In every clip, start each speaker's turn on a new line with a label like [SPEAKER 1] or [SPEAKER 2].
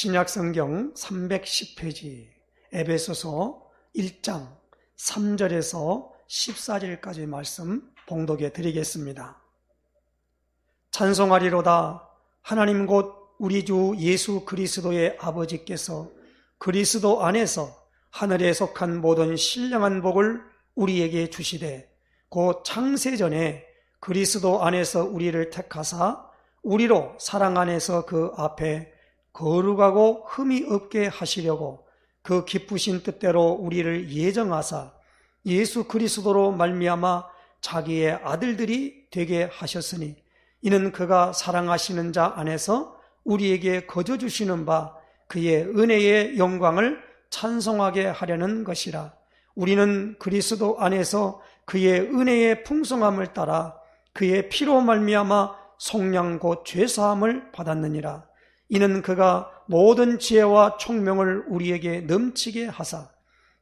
[SPEAKER 1] 신약성경 310페이지 에베소서 1장 3절에서 14절까지 말씀 봉독해 드리겠습니다. 찬송하리로다. 하나님 곧 우리 주 예수 그리스도의 아버지께서 그리스도 안에서 하늘에 속한 모든 신령한 복을 우리에게 주시되 곧 창세전에 그리스도 안에서 우리를 택하사 우리로 사랑 안에서 그 앞에 거룩하고 흠이 없게 하시려고 그 기쁘신 뜻대로 우리를 예정하사 예수 그리스도로 말미암아 자기의 아들들이 되게 하셨으니 이는 그가 사랑하시는 자 안에서 우리에게 거저 주시는 바 그의 은혜의 영광을 찬송하게 하려는 것이라. 우리는 그리스도 안에서 그의 은혜의 풍성함을 따라 그의 피로 말미암아 속량 곧 죄사함을 받았느니라. 이는 그가 모든 지혜와 총명을 우리에게 넘치게 하사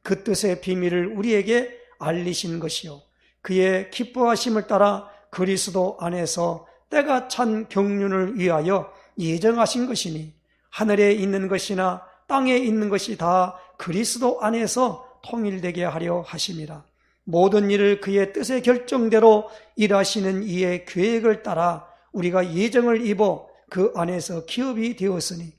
[SPEAKER 1] 그 뜻의 비밀을 우리에게 알리신 것이요 그의 기뻐하심을 따라 그리스도 안에서 때가 찬 경륜을 위하여 예정하신 것이니 하늘에 있는 것이나 땅에 있는 것이 다 그리스도 안에서 통일되게 하려 하심이라. 모든 일을 그의 뜻의 결정대로 일하시는 이의 계획을 따라 우리가 예정을 입어 그 안에서 기업이 되었으니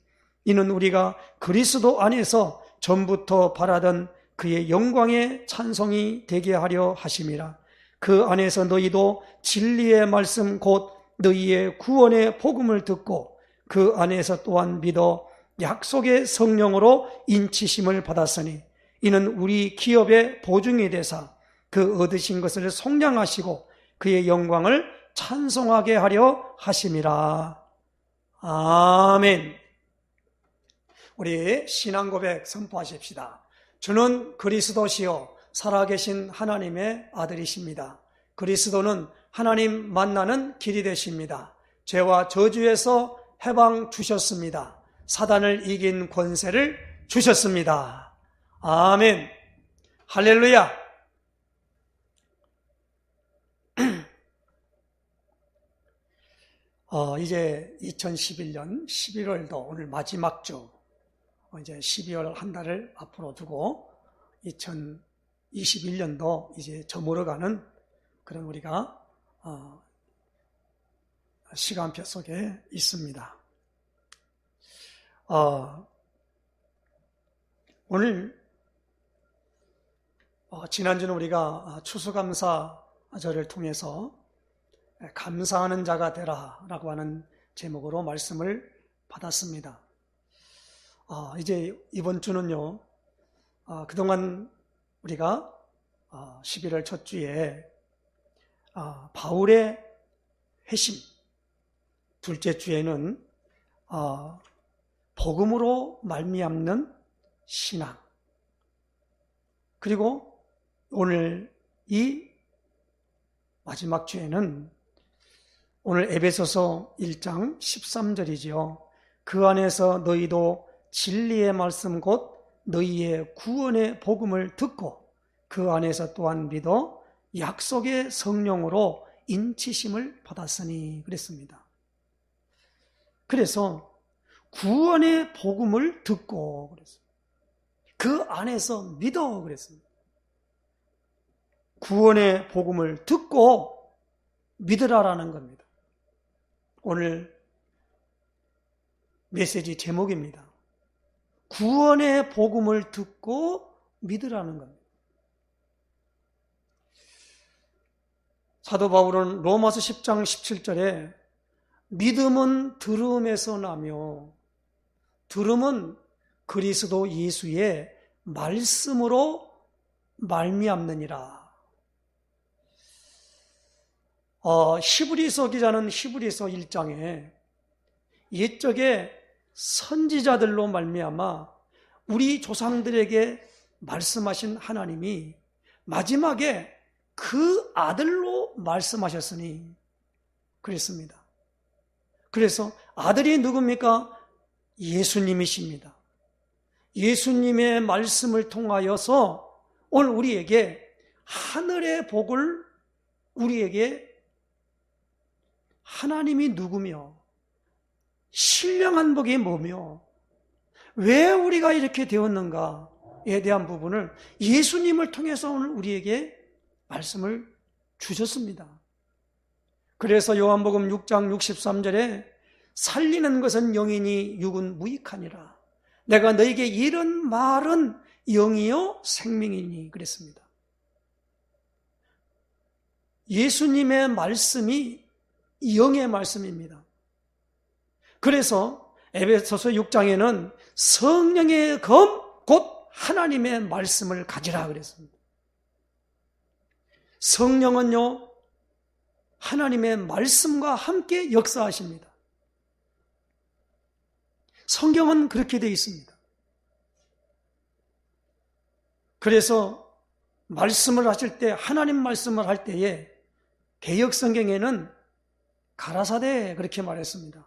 [SPEAKER 1] 이는 우리가 그리스도 안에서 전부터 바라던 그의 영광의 찬송이 되게 하려 하심이라. 그 안에서 너희도 진리의 말씀 곧 너희의 구원의 복음을 듣고 그 안에서 또한 믿어 약속의 성령으로 인치심을 받았으니 이는 우리 기업의 보증이 되사 그 얻으신 것을 속량하시고 그의 영광을 찬송하게 하려 하심이라. 아멘. 우리 신앙 고백 선포하십시다. 주는 그리스도시요 살아계신 하나님의 아들이십니다. 그리스도는 하나님 만나는 길이 되십니다. 죄와 저주에서 해방 주셨습니다. 사단을 이긴 권세를 주셨습니다. 아멘. 할렐루야. 이제 2011년 11월도 오늘 마지막 주, 이제 12월 한 달을 앞으로 두고 2021년도 이제 저물어가는 그런 우리가 시간표 속에 있습니다. 오늘 지난주는 우리가 추수감사절을 통해서 감사하는 자가 되라 라고 하는 제목으로 말씀을 받았습니다. 이제 이번 주는요, 그동안 우리가 11월 첫 주에 바울의 회심, 둘째 주에는 복음으로 말미암는 신앙, 그리고 오늘 이 마지막 주에는 오늘 에베소서 1장 13절이지요. 그 안에서 너희도 진리의 말씀 곧 너희의 구원의 복음을 듣고 그 안에서 또한 믿어 약속의 성령으로 인치심을 받았으니 그랬습니다. 그래서 구원의 복음을 듣고 그랬습니다. 그 안에서 믿어 그랬습니다. 구원의 복음을 듣고 믿으라라는 겁니다. 오늘 메시지 제목입니다. 구원의 복음을 듣고 믿으라는 겁니다. 사도 바울은 로마서 10장 17절에 믿음은 들음에서 나며 들음은 그리스도 예수의 말씀으로 말미암느니라. 히브리서 기자는 히브리서 1장에 옛적에 선지자들로 말미암아 우리 조상들에게 말씀하신 하나님이 마지막에 그 아들로 말씀하셨으니 그랬습니다. 그래서 아들이 누굽니까? 예수님이십니다. 예수님의 말씀을 통하여서 오늘 우리에게 하늘의 복을 우리에게 하나님이 누구며 신령한 복이 뭐며 왜 우리가 이렇게 되었는가에 대한 부분을 예수님을 통해서 오늘 우리에게 말씀을 주셨습니다. 그래서 요한복음 6장 63절에 살리는 것은 영이니 육은 무익하니라. 내가 너에게 이런 말은 영이요 생명이니 그랬습니다. 예수님의 말씀이 영의 말씀입니다. 그래서 에베소서 6장에는 성령의 검 곧 하나님의 말씀을 가지라 그랬습니다. 성령은요, 하나님의 말씀과 함께 역사하십니다. 성경은 그렇게 되어 있습니다. 그래서 말씀을 하실 때, 하나님 말씀을 할 때에 개역 성경에는 가라사대 그렇게 말했습니다.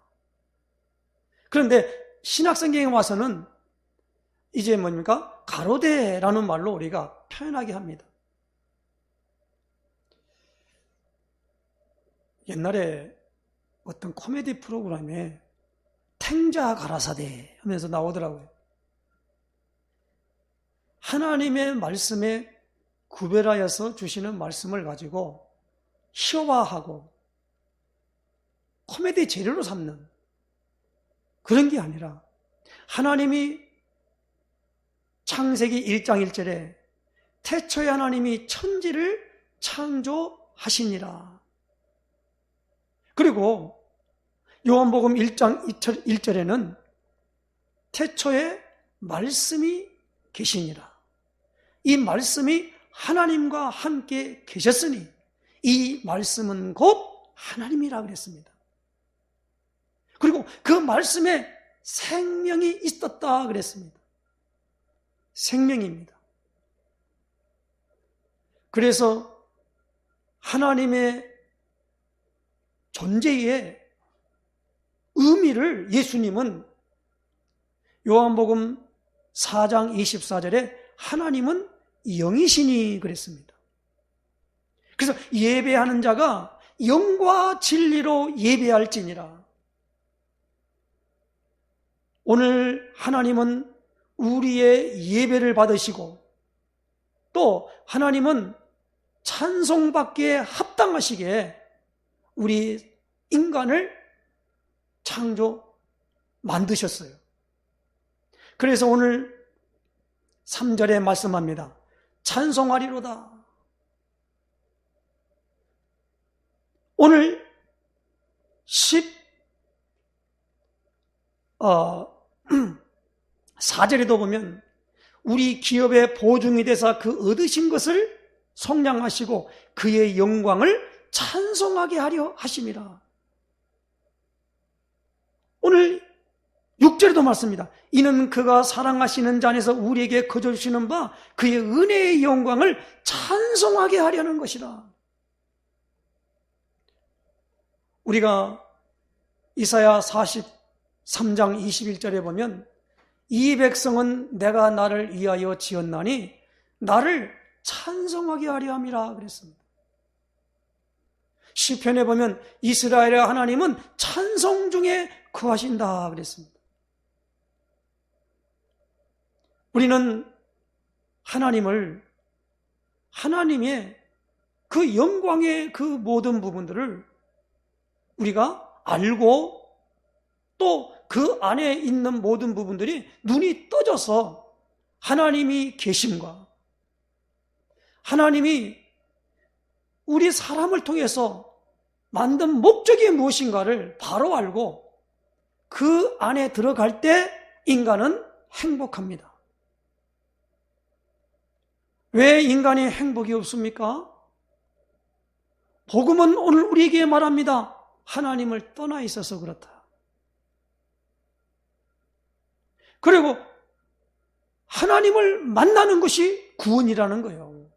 [SPEAKER 1] 그런데 신약 성경에 와서는 이제 뭡니까? 가로대라는 말로 우리가 표현하게 합니다. 옛날에 어떤 코미디 프로그램에 탱자 가라사대 하면서 나오더라고요. 하나님의 말씀에 구별하여서 주시는 말씀을 가지고 희화화하고 코미디 재료로 삼는 그런 게 아니라 하나님이 창세기 1장 1절에 태초에 하나님이 천지를 창조하시니라. 그리고 요한복음 1장 1절에는 태초에 말씀이 계시니라. 이 말씀이 하나님과 함께 계셨으니 이 말씀은 곧 하나님이라 그랬습니다. 그리고 그 말씀에 생명이 있었다 그랬습니다. 생명입니다. 그래서 하나님의 존재의 의미를 예수님은 요한복음 4장 24절에 하나님은 영이시니 그랬습니다. 그래서 예배하는 자가 영과 진리로 예배할지니라. 오늘 하나님은 우리의 예배를 받으시고 또 하나님은 찬송받기에 합당하시기에 우리 인간을 만드셨어요. 그래서 오늘 3절에 말씀합니다. 찬송하리로다. 오늘 4절에도 보면 우리 기업의 보증이 돼서 그 얻으신 것을 속량하시고 그의 영광을 찬송하게 하려 하심이라. 오늘 6절에도 말씀입니다. 이는 그가 사랑하시는 자 안에서 우리에게 거저 주시는 바 그의 은혜의 영광을 찬송하게 하려는 것이라. 우리가 이사야 43장 21절에 보면 이 백성은 내가 나를 위하여 지었나니 나를 찬송하게 하려 함이라 그랬습니다. 시편에 보면 이스라엘의 하나님은 찬송 중에 거하신다 그랬습니다. 우리는 하나님의 그 영광의 그 모든 부분들을 우리가 알고 또 그 안에 있는 모든 부분들이 눈이 떠져서 하나님이 계심과 하나님이 우리 사람을 통해서 만든 목적이 무엇인가를 바로 알고 그 안에 들어갈 때 인간은 행복합니다. 왜 인간이 행복이 없습니까? 복음은 오늘 우리에게 말합니다. 하나님을 떠나 있어서 그렇다. 그리고 하나님을 만나는 것이 구원이라는 거예요.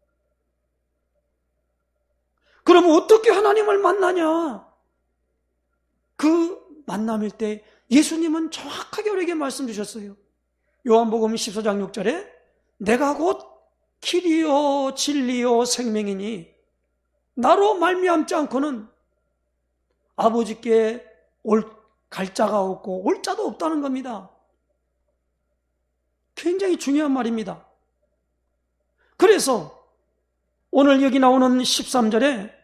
[SPEAKER 1] 그러면 어떻게 하나님을 만나냐? 그 만남일 때 예수님은 정확하게 우리에게 말씀 주셨어요. 요한복음 14장 6절에 내가 곧 길이요 진리요 생명이니 나로 말미암지 않고는 아버지께 갈 자가 없고 올 자도 없다는 겁니다. 굉장히 중요한 말입니다. 그래서 오늘 여기 나오는 13절에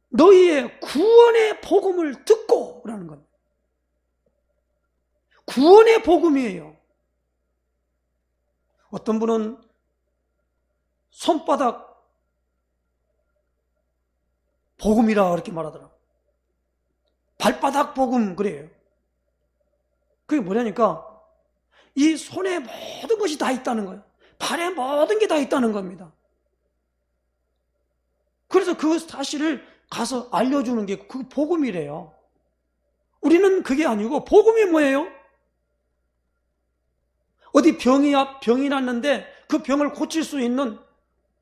[SPEAKER 1] 너희의 구원의 복음을 듣고 라는 겁니다. 구원의 복음이에요. 어떤 분은 손바닥 복음이라 그렇게 말하더라고요. 발바닥 복음 그래요. 그게 뭐냐니까 이 손에 모든 것이 다 있다는 거예요. 발에 모든 게 다 있다는 겁니다. 그래서 그 사실을 가서 알려주는 게 그 복음이래요. 우리는 그게 아니고 복음이 뭐예요? 어디 병이 났는데 그 병을 고칠 수 있는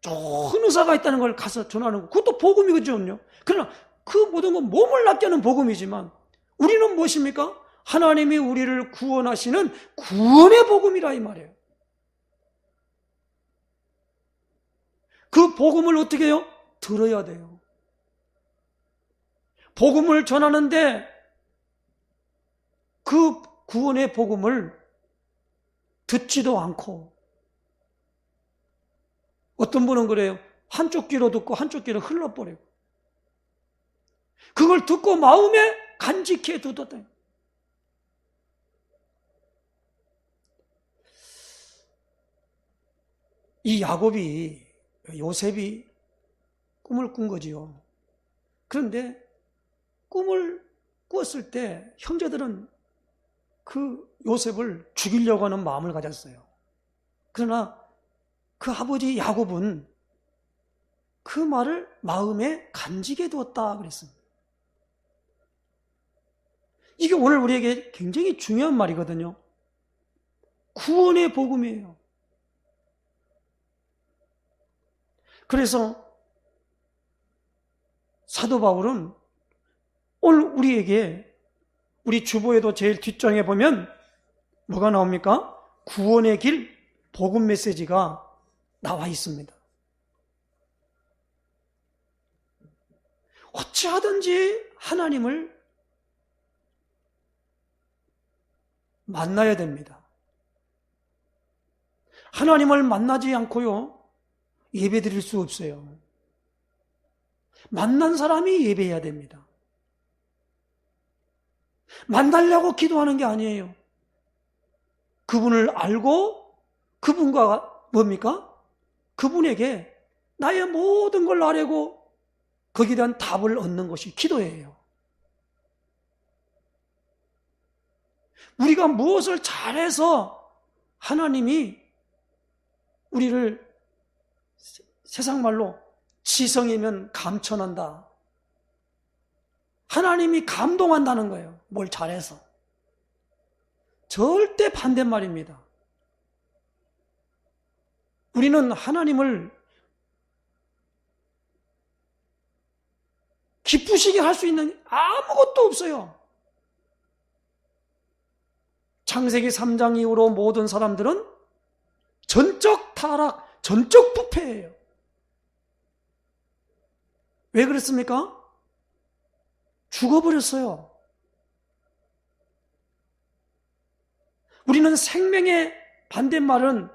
[SPEAKER 1] 좋은 의사가 있다는 걸 가서 전하는 거. 그것도 복음이거든요. 그러나 그 모든 건 몸을 낫게 하는 복음이지만 우리는 무엇입니까? 하나님이 우리를 구원하시는 구원의 복음이라 이 말이에요. 그 복음을 어떻게 해요? 들어야 돼요. 복음을 전하는데 그 구원의 복음을 듣지도 않고 어떤 분은 그래요. 한쪽 귀로 듣고 한쪽 귀로 흘러버리고 그걸 듣고 마음에 간직해 두었다. 이 요셉이 꿈을 꾼 거지요. 그런데 꿈을 꾸었을 때 형제들은 그 요셉을 죽이려고 하는 마음을 가졌어요. 그러나 그 아버지 야곱은 그 말을 마음에 간직해 두었다 그랬습니다. 이게 오늘 우리에게 굉장히 중요한 말이거든요. 구원의 복음이에요. 그래서 사도 바울은 오늘 우리에게 우리 주보에도 제일 뒷장에 보면 뭐가 나옵니까? 구원의 길 복음 메시지가 나와 있습니다. 어찌하든지 하나님을 만나야 됩니다. 하나님을 만나지 않고요 예배 드릴 수 없어요. 만난 사람이 예배해야 됩니다. 만나려고 기도하는 게 아니에요. 그분을 알고 그분과 뭡니까? 그분에게 나의 모든 걸 아뢰고 거기에 대한 답을 얻는 것이 기도예요. 우리가 무엇을 잘해서 하나님이 우리를 세상 말로 지성이면 감천한다. 하나님이 감동한다는 거예요. 뭘 잘해서. 절대 반대말입니다. 우리는 하나님을 기쁘시게 할 수 있는 아무것도 없어요. 창세기 3장 이후로 모든 사람들은 전적 타락, 전적 부패예요. 왜 그랬습니까? 죽어버렸어요. 우리는 생명의 반대말은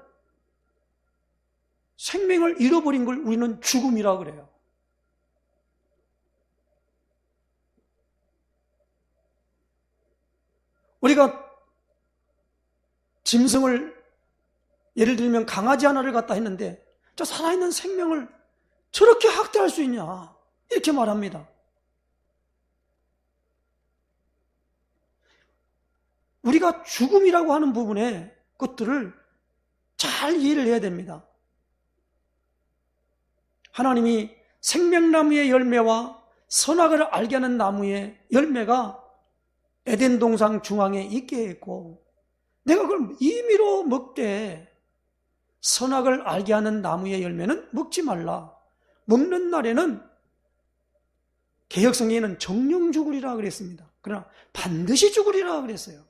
[SPEAKER 1] 생명을 잃어버린 걸 우리는 죽음이라고 그래요. 우리가 짐승을 예를 들면 강아지 하나를 갖다 했는데 저 살아있는 생명을 저렇게 학대할 수 있냐 이렇게 말합니다. 우리가 죽음이라고 하는 부분에 것들을 잘 이해를 해야 됩니다. 하나님이 생명나무의 열매와 선악을 알게 하는 나무의 열매가 에덴 동산 중앙에 있게 했고 내가 그걸 임의로 먹되 선악을 알게 하는 나무의 열매는 먹지 말라. 먹는 날에는 개역성경에는 정령 죽으리라 그랬습니다. 그러나 반드시 죽으리라 그랬어요.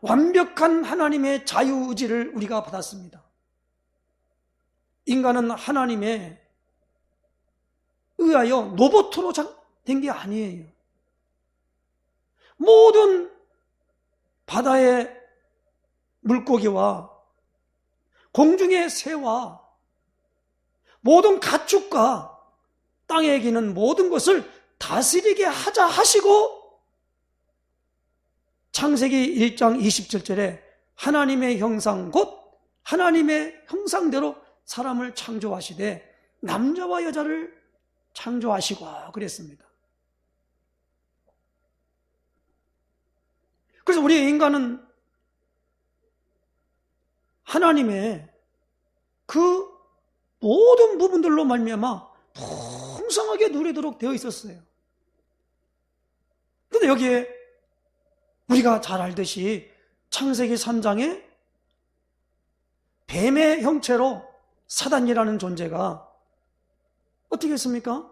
[SPEAKER 1] 완벽한 하나님의 자유의지를 우리가 받았습니다. 인간은 하나님에 의하여 로봇으로 된 게 아니에요. 모든 바다의 물고기와 공중의 새와 모든 가축과 땅에 기는 모든 것을 다스리게 하자 하시고 창세기 1장 27절에 하나님의 형상 곧 하나님의 형상대로 사람을 창조하시되 남자와 여자를 창조하시고 그랬습니다. 그래서 우리 인간은 하나님의 그 모든 부분들로 말미암아 풍성하게 누리도록 되어 있었어요. 그런데 여기에 우리가 잘 알듯이 창세기 3장에 뱀의 형체로 사단이라는 존재가 어떻게 했습니까?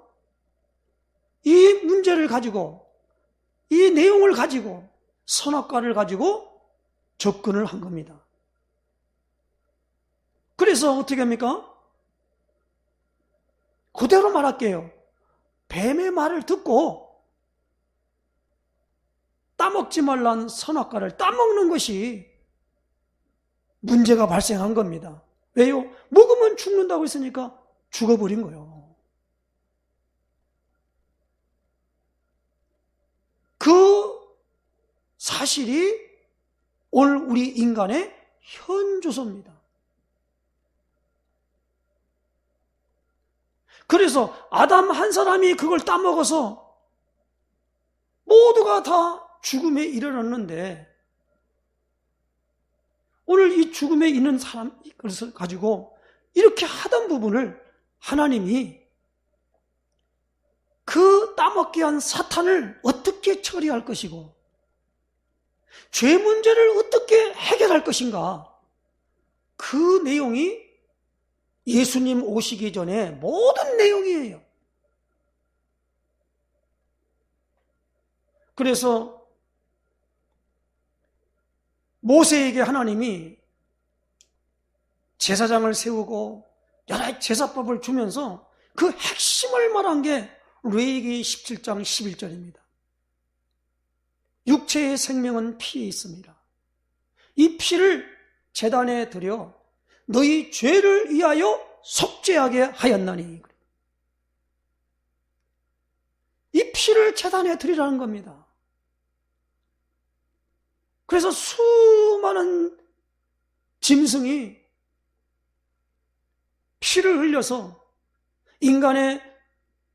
[SPEAKER 1] 이 문제를 가지고 이 내용을 가지고 선악과를 가지고 접근을 한 겁니다. 그래서 어떻게 합니까? 그대로 말할게요. 뱀의 말을 듣고 따먹지 말라는 선악과를 따먹는 것이 문제가 발생한 겁니다. 왜요? 먹으면 죽는다고 했으니까 죽어버린 거예요. 그 사실이 오늘 우리 인간의 현주소입니다. 그래서 아담 한 사람이 그걸 따먹어서 모두가 다 죽음에 이르렀는데 오늘 이 죽음에 있는 사람 것을 가지고 이렇게 하던 부분을 하나님이 그 따먹게 한 사탄을 어떻게 처리할 것이고 죄 문제를 어떻게 해결할 것인가, 그 내용이 예수님 오시기 전에 모든 내용이에요. 그래서 모세에게 하나님이 제사장을 세우고 여러 제사법을 주면서 그 핵심을 말한 게 레위기 17장 11절입니다. 육체의 생명은 피에 있습니다. 이 피를 제단에 드려 너희 죄를 위하여 속죄하게 하였나니, 이 피를 제단에 드리라는 겁니다. 그래서 수많은 짐승이 피를 흘려서 인간의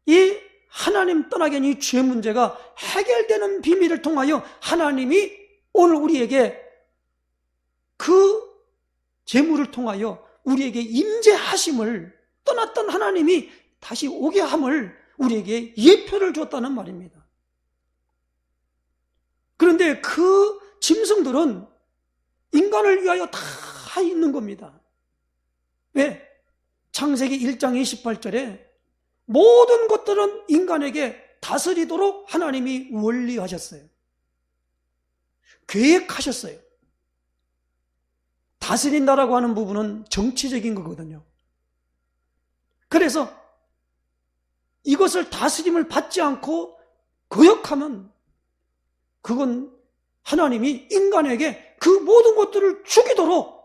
[SPEAKER 1] 이 하나님 떠나게 이 죄 문제가 해결되는 비밀을 통하여 하나님이 오늘 우리에게 그 제물을 통하여 우리에게 임재하심을, 떠났던 하나님이 다시 오게 함을 우리에게 예표를 줬다는 말입니다. 그런데 그 짐승들은 인간을 위하여 다 있는 겁니다. 왜? 창세기 1장 28절에 모든 것들은 인간에게 다스리도록 하나님이 원리하셨어요. 계획하셨어요. 다스린다라고 하는 부분은 정치적인 거거든요. 그래서 이것을 다스림을 받지 않고 거역하면 그건 하나님이 인간에게 그 모든 것들을 죽이도록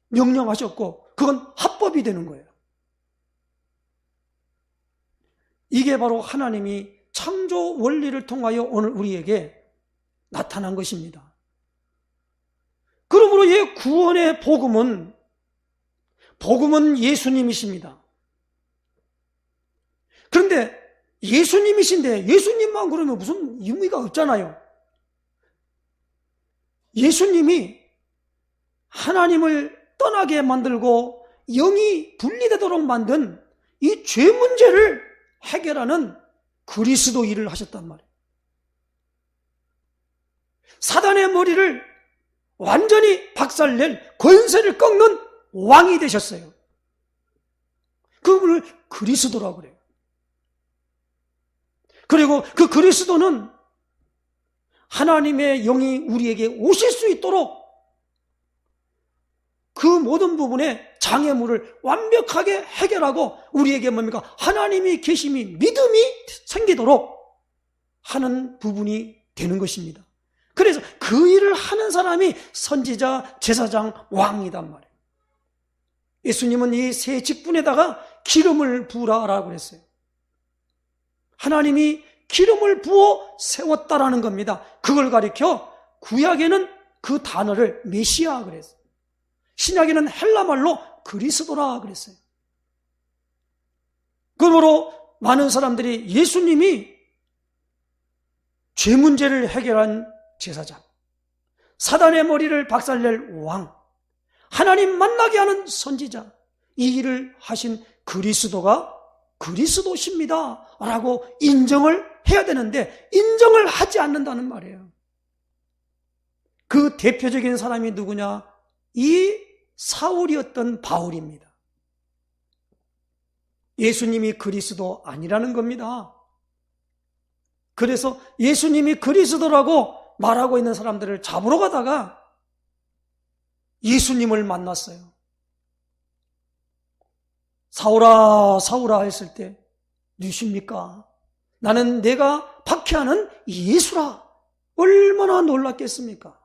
[SPEAKER 1] 명령하셨고 그건 합법이 되는 거예요. 이게 바로 하나님이 창조 원리를 통하여 오늘 우리에게 나타난 것입니다. 그러므로 이 구원의 복음은 예수님이십니다. 그런데 예수님이신데 예수님만 그러면 무슨 의미가 없잖아요. 예수님이 하나님을 떠나게 만들고 영이 분리되도록 만든 이 죄 문제를 해결하는 그리스도 일을 하셨단 말이에요. 사단의 머리를 완전히 박살낼 권세를 꺾는 왕이 되셨어요. 그분을 그리스도라고 그래요. 그리고 그 그리스도는 하나님의 영이 우리에게 오실 수 있도록 그 모든 부분에 장애물을 완벽하게 해결하고 우리에게 뭡니까? 하나님이 계심이, 믿음이 생기도록 하는 부분이 되는 것입니다. 그래서 그 일을 하는 사람이 선지자, 제사장, 왕이단 말이에요. 예수님은 이 세 직분에다가 기름을 부으라라고 그랬어요. 하나님이 기름을 부어 세웠다라는 겁니다. 그걸 가리켜 구약에는 그 단어를 메시아 그랬어요. 신약에는 헬라말로 그리스도라 그랬어요. 그러므로 많은 사람들이 예수님이 죄 문제를 해결한 제사장, 사단의 머리를 박살낼 왕, 하나님 만나게 하는 선지자, 이 일을 하신 그리스도가 그리스도십니다 라고 인정을 해야 되는데 인정을 하지 않는다는 말이에요. 그 대표적인 사람이 누구냐? 이 사울이었던 바울입니다. 예수님이 그리스도 아니라는 겁니다. 그래서 예수님이 그리스도라고 말하고 있는 사람들을 잡으러 가다가 예수님을 만났어요. 사울아 사울아 했을 때 누구십니까? 나는 내가 박해하는 예수라. 얼마나 놀랐겠습니까?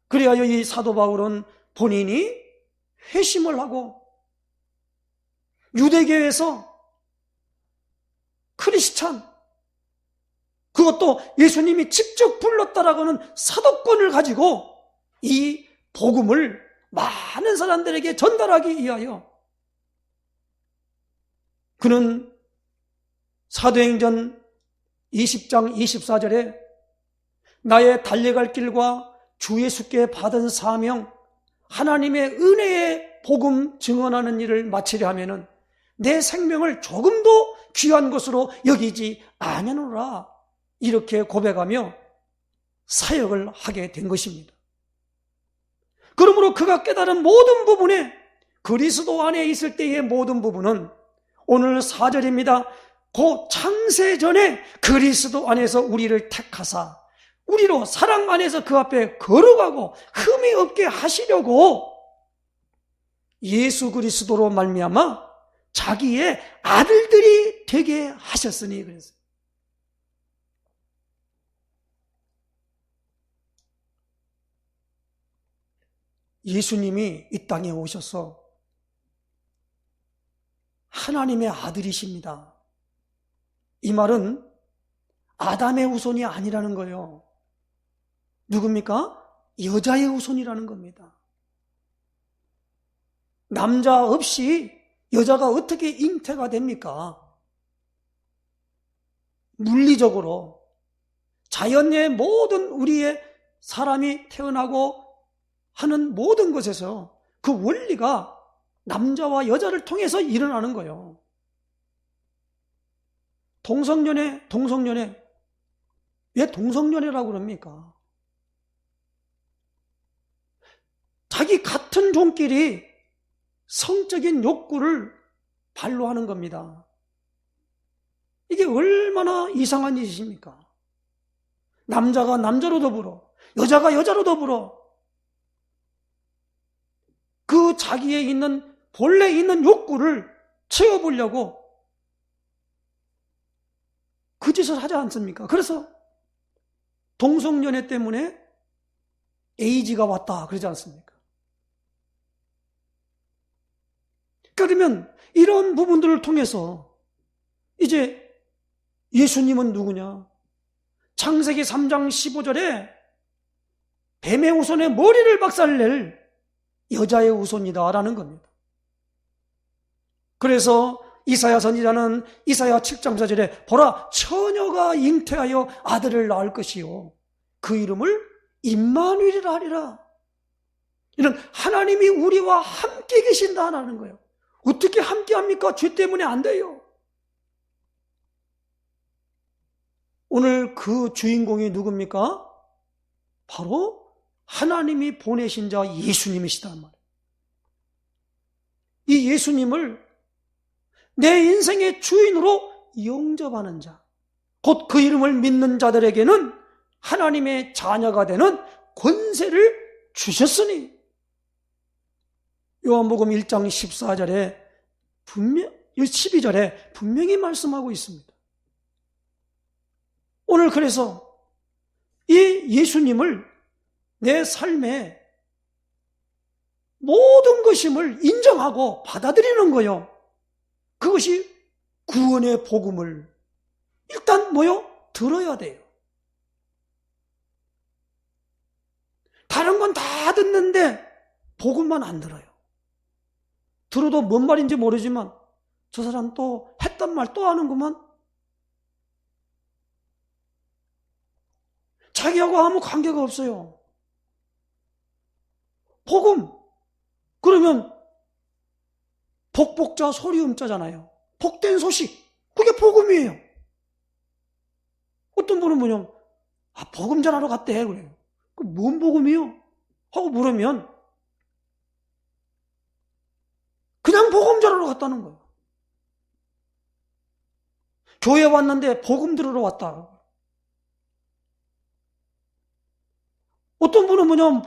[SPEAKER 1] 그래야 이 사도 바울은 본인이 회심을 하고 유대교에서 크리스찬, 그것도 예수님이 직접 불렀다라고 하는 사도권을 가지고 이 복음을 많은 사람들에게 전달하기 위하여 그는 사도행전 20장 24절에 나의 달려갈 길과 주 예수께 받은 사명, 하나님의 은혜의 복음 증언하는 일을 마치려 하면은 내 생명을 조금도 귀한 것으로 여기지 아니하노라, 이렇게 고백하며 사역을 하게 된 것입니다. 그러므로 그가 깨달은 모든 부분에, 그리스도 안에 있을 때의 모든 부분은 오늘 4절입니다. 그 창세전에 그리스도 안에서 우리를 택하사 우리로 사랑 안에서 그 앞에 거룩하고 흠이 없게 하시려고 예수 그리스도로 말미암아 자기의 아들들이 되게 하셨으니 그랬어요. 예수님이 이 땅에 오셔서 하나님의 아들이십니다. 이 말은 아담의 후손이 아니라는 거예요. 누굽니까? 여자의 후손이라는 겁니다. 남자 없이 여자가 어떻게 잉태가 됩니까? 물리적으로 자연의 모든 우리의 사람이 태어나고 하는 모든 것에서 그 원리가 남자와 여자를 통해서 일어나는 거예요. 동성연애 왜 동성연애라고 그럽니까? 자기 같은 종끼리 성적인 욕구를 발로하는 겁니다. 이게 얼마나 이상한 일이십니까? 남자가 남자로 더불어, 여자가 여자로 더불어 그 자기의 있는 본래 있는 욕구를 채워보려고 그 짓을 하지 않습니까? 그래서 동성연애 때문에 에이즈가 왔다 그러지 않습니까? 그러면 이런 부분들을 통해서 이제 예수님은 누구냐? 창세기 3장 15절에 뱀의 후손의 머리를 박살낼 여자의 후손이다라는 겁니다. 그래서 이사야 선지자는 이사야 7장 4절에 보라 처녀가 잉태하여 아들을 낳을 것이요 그 이름을 임마누엘이라 하리라. 이는 하나님이 우리와 함께 계신다라는 거예요. 어떻게 함께 합니까? 죄 때문에 안 돼요. 오늘 그 주인공이 누굽니까? 바로 하나님이 보내신 자 예수님이시단 말이에요. 이 예수님을 내 인생의 주인으로 영접하는 자, 곧 그 이름을 믿는 자들에게는 하나님의 자녀가 되는 권세를 주셨으니, 요한복음 1장 14절에 12절에 분명히 말씀하고 있습니다. 오늘 그래서 이 예수님을 내 삶의 모든 것임을 인정하고 받아들이는 거요. 그것이 구원의 복음을 일단 들어야 돼요. 다른 건 다 듣는데 복음만 안 들어요. 들어도 뭔 말인지 모르지만 저 사람 또 했던 말 또 하는구만. 자기하고 아무 관계가 없어요. 복음. 그러면 복복자 소리음자잖아요. 복된 소식. 그게 복음이에요. 어떤 분은 복음 전하러 갔대. 그래요. 그 뭔 복음이요? 하고 물으면 그냥 복음 전하러 갔다는 거예요. 교회 왔는데 복음 들으러 왔다. 어떤 분은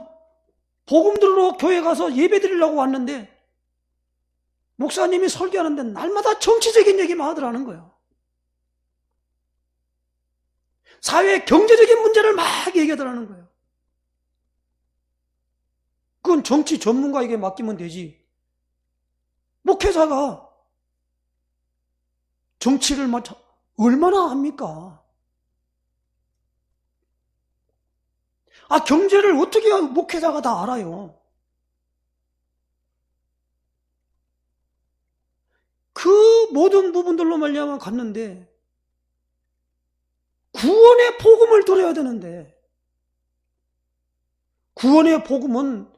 [SPEAKER 1] 복음 들으러 교회 가서 예배 드리려고 왔는데 목사님이 설교하는데 날마다 정치적인 얘기만 하더라는 거예요. 사회 경제적인 문제를 막 얘기하더라는 거예요. 그건 정치 전문가에게 맡기면 되지. 목회자가 정치를 얼마나 합니까? 경제를 어떻게 목회자가 다 알아요? 그 모든 부분들로 말미암아 갔는데 구원의 복음을 들어야 되는데 구원의 복음은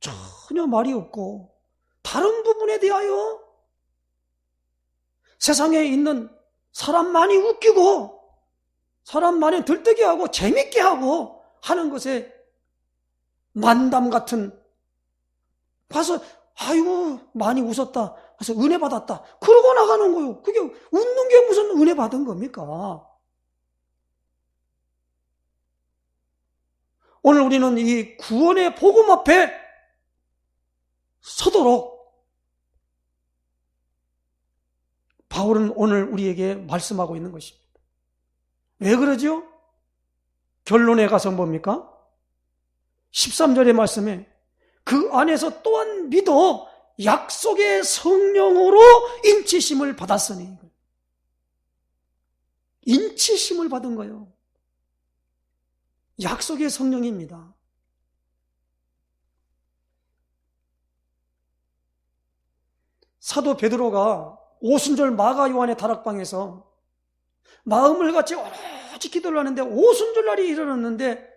[SPEAKER 1] 전혀 말이 없고 다른 부분에 대하여 세상에 있는 사람 많이 웃기고 사람 많이 들뜨게 하고 재밌게 하고 하는 것에 만담 같은 가서 아이고 많이 웃었다 그래서 은혜 받았다 그러고 나가는 거예요. 그게 웃는 게 무슨 은혜 받은 겁니까? 오늘 우리는 이 구원의 복음 앞에 서도록 바울은 오늘 우리에게 말씀하고 있는 것입니다. 왜 그러죠? 결론에 가서 뭡니까? 13절의 말씀에 그 안에서 또한 믿어 약속의 성령으로 인치심을 받았으니 인치심을 받은 거예요. 약속의 성령입니다. 사도 베드로가 오순절 마가 요한의 다락방에서 마음을 같이 오로지 기도를 하는데 오순절날이 일어났는데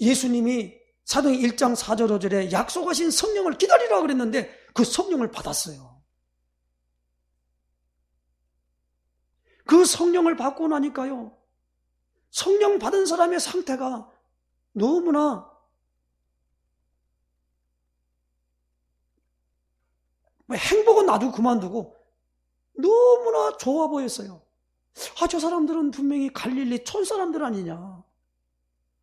[SPEAKER 1] 예수님이 사도행 1장 4절 5절에 약속하신 성령을 기다리라 그랬는데 그 성령을 받았어요. 그 성령을 받고 나니까요. 성령 받은 사람의 상태가 너무나 행복은 놔두고 그만두고 너무나 좋아 보였어요. 저 사람들은 분명히 갈릴리 촌 사람들 아니냐.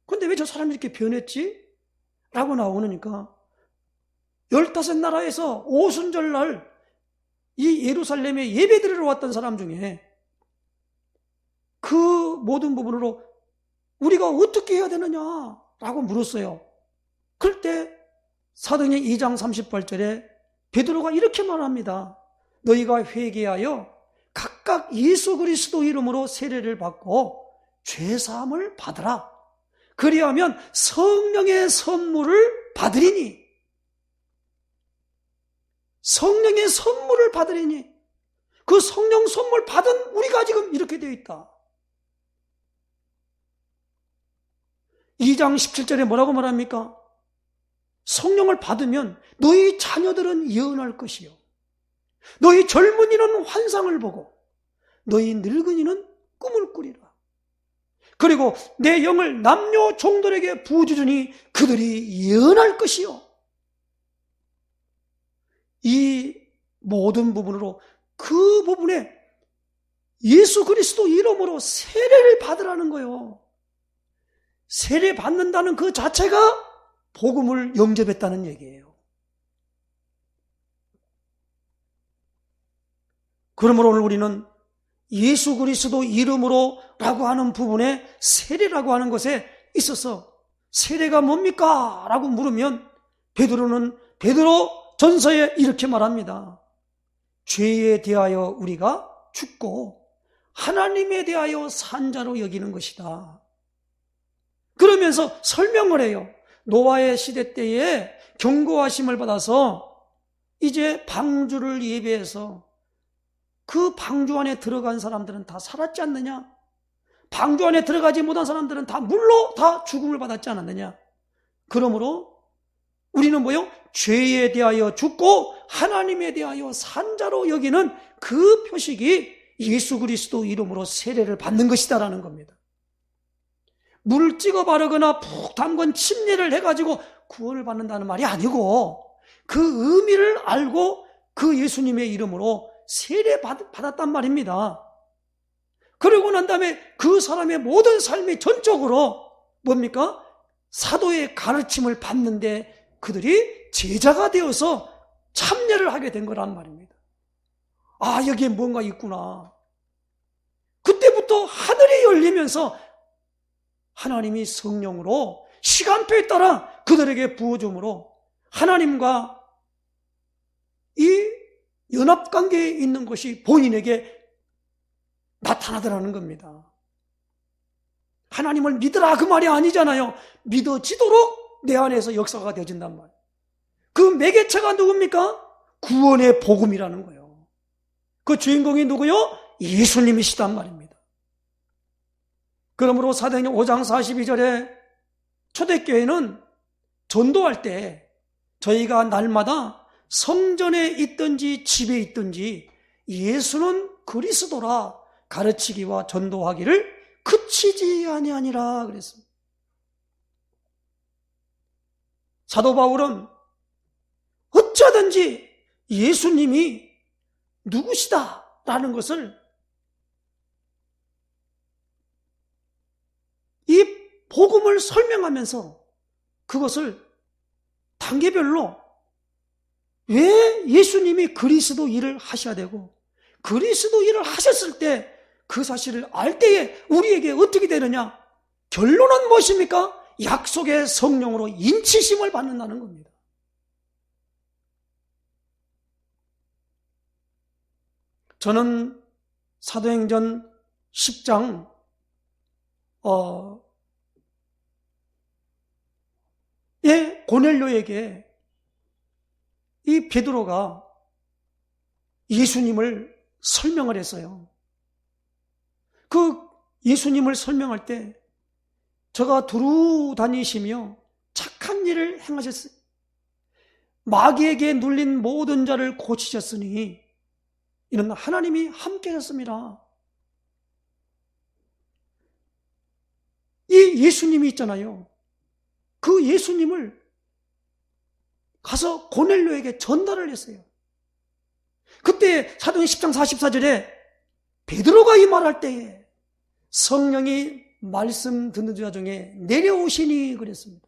[SPEAKER 1] 근데 왜 저 사람이 이렇게 변했지? 라고 나오니까 15나라에서 오순절날 이 예루살렘에 예배드리러 왔던 사람 중에 그 모든 부분으로 우리가 어떻게 해야 되느냐라고 물었어요. 그럴 때 사도행전 2장 38절에 베드로가 이렇게 말합니다. 너희가 회개하여 각각 예수 그리스도 이름으로 세례를 받고 죄사함을 받으라. 그리하면 성령의 선물을 받으리니. 성령의 선물을 받으리니. 그 성령 선물 받은 우리가 지금 이렇게 되어 있다. 2장 17절에 뭐라고 말합니까? 성령을 받으면 너희 자녀들은 예언할 것이요. 너희 젊은이는 환상을 보고 너희 늙은이는 꿈을 꾸리라. 그리고 내 영을 남녀 종들에게 부어주니 그들이 예언할 것이요. 이 모든 부분으로 그 부분에 예수 그리스도 이름으로 세례를 받으라는 거예요. 세례 받는다는 그 자체가 복음을 영접했다는 얘기예요. 그러므로 오늘 우리는 예수 그리스도 이름으로 라고 하는 부분에 세례라고 하는 것에 있어서 세례가 뭡니까? 라고 물으면 베드로는 베드로 전서에 이렇게 말합니다. 죄에 대하여 우리가 죽고 하나님에 대하여 산 자로 여기는 것이다. 그러면서 설명을 해요. 노아의 시대 때에 경고하심을 받아서 이제 방주를 예배해서 그 방주 안에 들어간 사람들은 다 살았지 않느냐? 방주 안에 들어가지 못한 사람들은 다 물로 다 죽음을 받았지 않았느냐? 그러므로 우리는 뭐요? 죄에 대하여 죽고 하나님에 대하여 산 자로 여기는 그 표식이 예수 그리스도 이름으로 세례를 받는 것이다라는 겁니다. 물 찍어 바르거나 푹 담근 침례를 해가지고 구원을 받는다는 말이 아니고 그 의미를 알고 그 예수님의 이름으로 세례 받았단 말입니다. 그러고 난 다음에 그 사람의 모든 삶이 전적으로 뭡니까? 사도의 가르침을 받는데 그들이 제자가 되어서 참여를 하게 된 거란 말입니다. 아, 여기에 뭔가 있구나. 그때부터 하늘이 열리면서 하나님이 성령으로 시간표에 따라 그들에게 부어줌으로 하나님과 이 연합관계에 있는 것이 본인에게 나타나더라는 겁니다. 하나님을 믿으라 그 말이 아니잖아요. 믿어지도록 내 안에서 역사가 되어진단 말이에요. 그 매개체가 누굽니까? 구원의 복음이라는 거예요. 그 주인공이 누구요? 예수님이시단 말입니다. 그러므로 사도행전 5장 42절에 초대교회는 전도할 때 저희가 날마다 성전에 있든지 집에 있든지 예수는 그리스도라 가르치기와 전도하기를 그치지 아니하니라 그랬습니다. 사도 바울은 어쩌든지 예수님이 누구시다라는 것을 이 복음을 설명하면서 그것을 단계별로 왜 예수님이 그리스도 일을 하셔야 되고 그리스도 일을 하셨을 때 그 사실을 알 때에 우리에게 어떻게 되느냐? 결론은 무엇입니까? 약속의 성령으로 인치심을 받는다는 겁니다. 저는 사도행전 10장 고넬료에게 이 베드로가 예수님을 설명을 했어요. 그 예수님을 설명할 때 저가 두루 다니시며 착한 일을 행하셨어요. 마귀에게 눌린 모든 자를 고치셨으니 이는 하나님이 함께 하셨습니다. 이 예수님이 있잖아요. 그 예수님을 가서 고넬료에게 전달을 했어요. 그때 사도행전 10장 44절에 베드로가 이 말할 때에 성령이 말씀 듣는 자 중에 내려오시니 그랬습니다.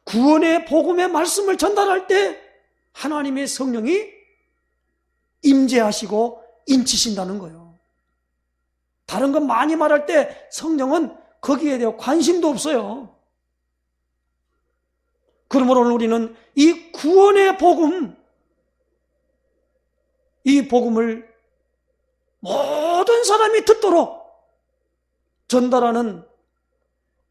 [SPEAKER 1] 구원의 복음의 말씀을 전달할 때 하나님의 성령이 임재하시고 인치신다는 거예요. 다른 건 많이 말할 때 성령은 거기에 대해 관심도 없어요. 그러므로 오늘 우리는 이 구원의 복음, 이 복음을 모든 사람이 듣도록 전달하는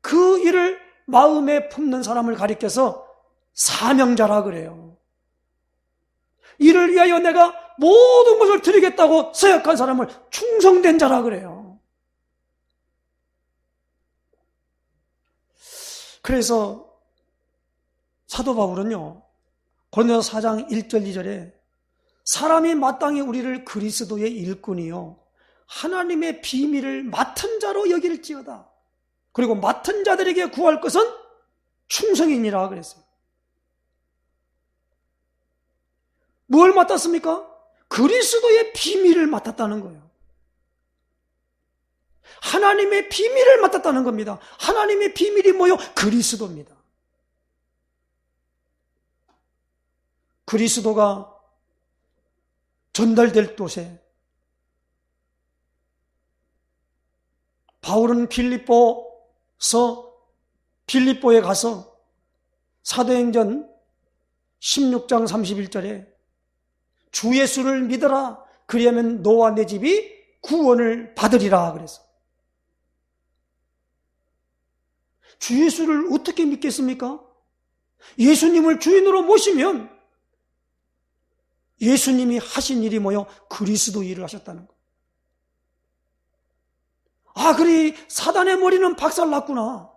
[SPEAKER 1] 그 일을 마음에 품는 사람을 가리켜서 사명자라 그래요. 이를 위하여 내가 모든 것을 드리겠다고 서약한 사람을 충성된 자라 그래요. 그래서 사도 바울은요, 고린도서 4장 1절 2절에 사람이 마땅히 우리를 그리스도의 일꾼이요 하나님의 비밀을 맡은 자로 여길지어다. 그리고 맡은 자들에게 구할 것은 충성이니라 그랬어요. 뭘 맡았습니까? 그리스도의 비밀을 맡았다는 거예요. 하나님의 비밀을 맡았다는 겁니다. 하나님의 비밀이 뭐요? 그리스도입니다. 그리스도가 전달될 곳에 바울은 빌립보에 가서 사도행전 16장 31절에 주 예수를 믿어라 그리하면 너와 내 집이 구원을 받으리라 그래서 주 예수를 어떻게 믿겠습니까? 예수님을 주인으로 모시면 예수님이 하신 일이 뭐요? 그리스도 일을 하셨다는 거. 아, 그래 사단의 머리는 박살났구나.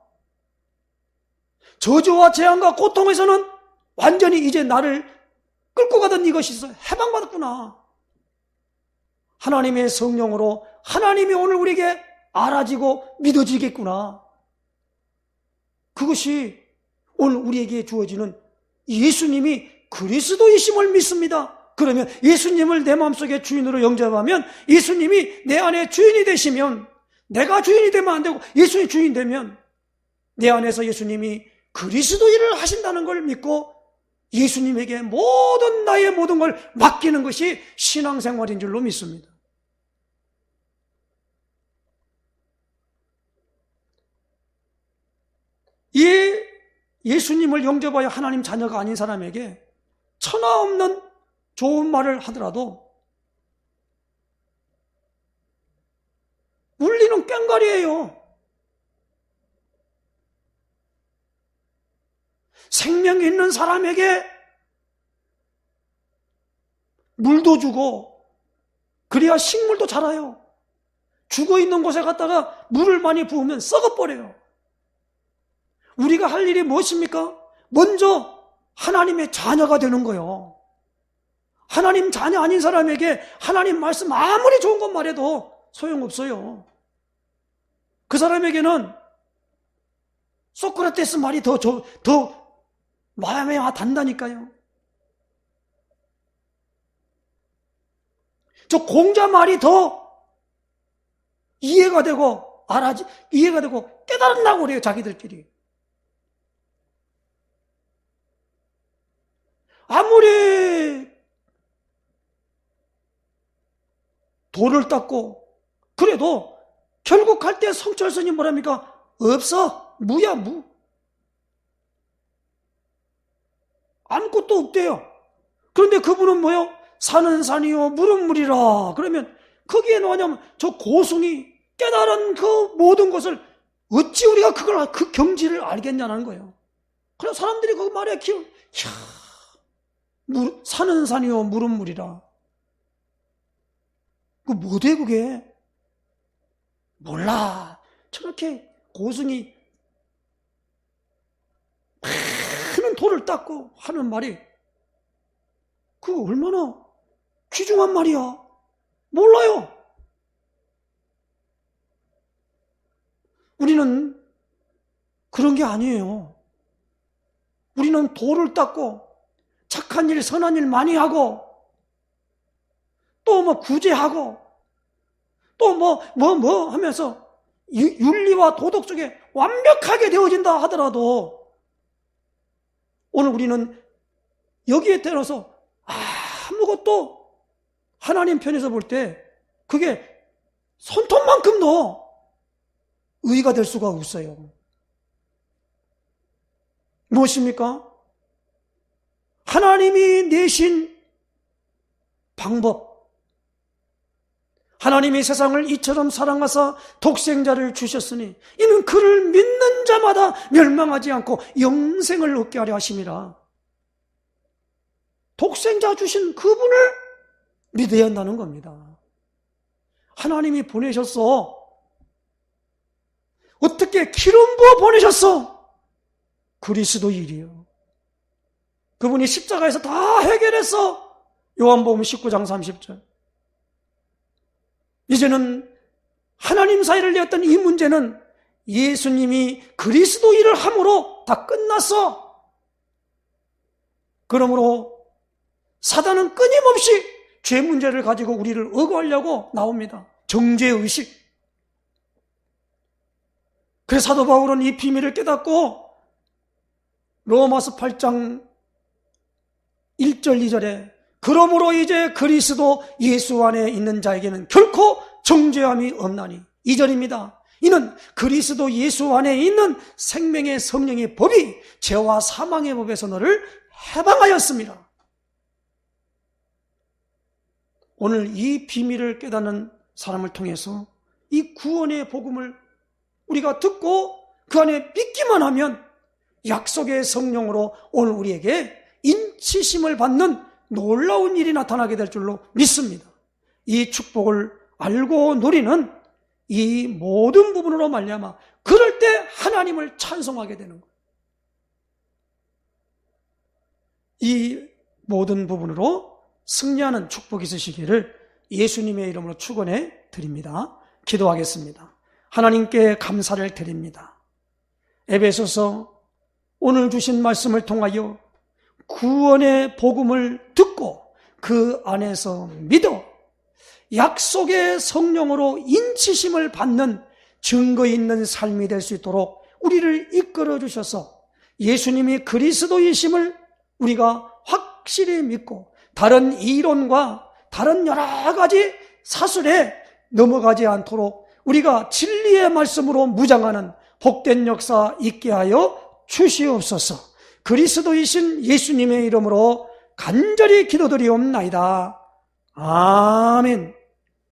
[SPEAKER 1] 저주와 재앙과 고통에서는 완전히 이제 나를 끌고 가던 이것이 있어 해방받았구나. 하나님의 성령으로 하나님이 오늘 우리에게 알아지고 믿어지겠구나. 그것이 오늘 우리에게 주어지는 예수님이 그리스도이심을 믿습니다. 그러면 예수님을 내 마음속에 주인으로 영접하면 예수님이 내 안에 주인이 되시면 내가 주인이 되면 안 되고 예수님이 주인 되면 내 안에서 예수님이 그리스도 일을 하신다는 걸 믿고 예수님에게 나의 모든 걸 맡기는 것이 신앙생활인 줄로 믿습니다. 예수님을 영접하여 하나님 자녀가 아닌 사람에게 천하 없는 좋은 말을 하더라도 물리는 꽹과리예요. 생명이 있는 사람에게 물도 주고 그래야 식물도 자라요. 죽어있는 곳에 갔다가 물을 많이 부으면 썩어버려요. 우리가 할 일이 무엇입니까? 먼저 하나님의 자녀가 되는 거예요. 하나님 자녀 아닌 사람에게 하나님 말씀 아무리 좋은 것 말해도 소용없어요. 그 사람에게는 소크라테스 말이 더 마음에 와 닿는다니까요. 저 공자 말이 더 이해가 되고 깨달았다고 그래요, 자기들끼리. 아무리 돌을 닦고 그래도 결국 갈 때 성철스님 뭐랍니까? 없어. 무야 무. 아무것도 없대요. 그런데 그분은 뭐요? 산은 산이요 물은 물이라. 그러면 거기에 뭐냐면 저 고승이 깨달은 그 모든 것을 어찌 우리가 그 경지를 알겠냐는 거예요. 그래서 사람들이 그 말에 산은 산이요 물은 물이라. 그 뭐대 그게? 몰라. 저렇게 고승이 많은 돌을 닦고 하는 말이 그거 얼마나 귀중한 말이야. 몰라요. 우리는 그런 게 아니에요. 우리는 돌을 닦고 착한 일, 선한 일 많이 하고 또 구제하고 또 하면서 윤리와 도덕 속에 완벽하게 되어진다 하더라도 오늘 우리는 여기에 들어서 아무것도 하나님 편에서 볼 때 그게 손톱만큼도 의의가 될 수가 없어요. 무엇입니까? 하나님이 내신 방법, 하나님이 세상을 이처럼 사랑하사 독생자를 주셨으니 이는 그를 믿는 자마다 멸망하지 않고 영생을 얻게 하려 하심이라. 독생자 주신 그분을 믿어야 한다는 겁니다. 하나님이 보내셨어. 어떻게 기름 부어 보내셨어? 그리스도 일이요. 그분이 십자가에서 다 해결했어. 요한복음 19장 30절. 이제는 하나님 사이를 냈던 이 문제는 예수님이 그리스도 일을 함으로 다 끝났어. 그러므로 사단은 끊임없이 죄 문제를 가지고 우리를 억울하려고 나옵니다. 정죄의식. 그래서 사도 바울은 이 비밀을 깨닫고 로마서 8장 1절 2절에 그러므로 이제 그리스도 예수 안에 있는 자에게는 결코 정죄함이 없나니. 2절입니다. 이는 그리스도 예수 안에 있는 생명의 성령의 법이 죄와 사망의 법에서 너를 해방하였습니다. 오늘 이 비밀을 깨닫는 사람을 통해서 이 구원의 복음을 우리가 듣고 그 안에 믿기만 하면 약속의 성령으로 오늘 우리에게 인치심을 받는 놀라운 일이 나타나게 될 줄로 믿습니다. 이 축복을 알고 누리는 이 모든 부분으로 말미암아 그럴 때 하나님을 찬송하게 되는 거예요. 이 모든 부분으로 승리하는 축복이 있으시기를 예수님의 이름으로 축원해 드립니다. 기도하겠습니다. 하나님께 감사를 드립니다. 에베소서 오늘 주신 말씀을 통하여 구원의 복음을 듣고 그 안에서 믿어 약속의 성령으로 인치심을 받는 증거 있는 삶이 될 수 있도록 우리를 이끌어 주셔서 예수님이 그리스도이심을 우리가 확실히 믿고 다른 이론과 다른 여러 가지 사술에 넘어가지 않도록 우리가 진리의 말씀으로 무장하는 복된 역사 있게 하여 주시옵소서. 그리스도이신 예수님의 이름으로 간절히 기도드리옵나이다. 아멘.